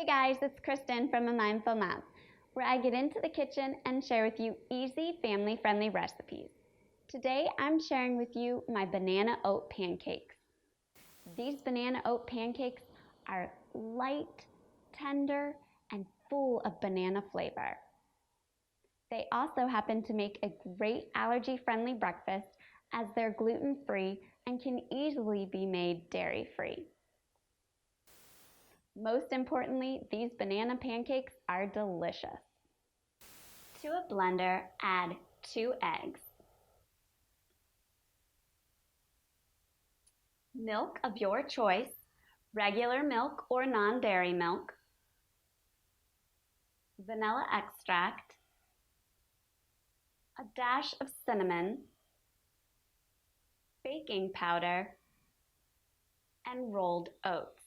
Hey guys, it's Kristen from A Mindful Mom, where I get into the kitchen and share with you easy, family-friendly recipes. Today I'm sharing with you my banana oat pancakes. These banana oat pancakes are light, tender, and full of banana flavor. They also happen to make a great allergy-friendly breakfast as they're gluten-free and can easily be made dairy-free. Most importantly, these banana pancakes are delicious. To a blender, add 2 eggs, milk of your choice, regular milk or non-dairy milk, vanilla extract, a dash of cinnamon, baking powder, and rolled oats.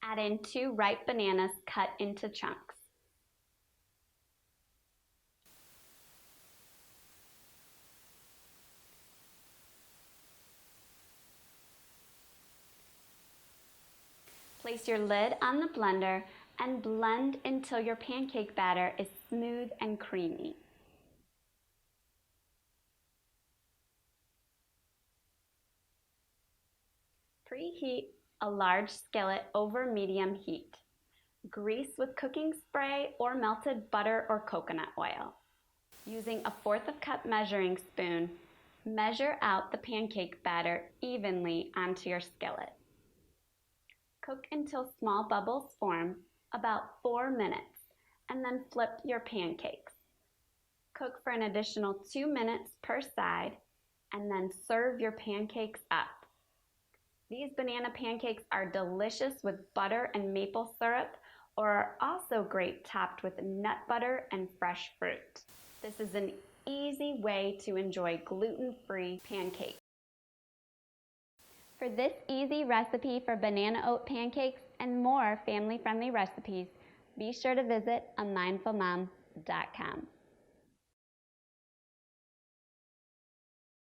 Add in 2 ripe bananas cut into chunks. Place your lid on the blender and blend until your pancake batter is smooth and creamy. Preheat a large skillet over medium heat. Grease with cooking spray or melted butter or coconut oil. Using a 1/4 cup measuring spoon, measure out the pancake batter evenly onto your skillet. Cook until small bubbles form, about 4 minutes, and then flip your pancakes. Cook for an additional 2 minutes per side, and then serve your pancakes up. These banana pancakes are delicious with butter and maple syrup, or are also great topped with nut butter and fresh fruit. This is an easy way to enjoy gluten-free pancakes. For this easy recipe for banana oat pancakes and more family-friendly recipes, be sure to visit amindfulmom.com.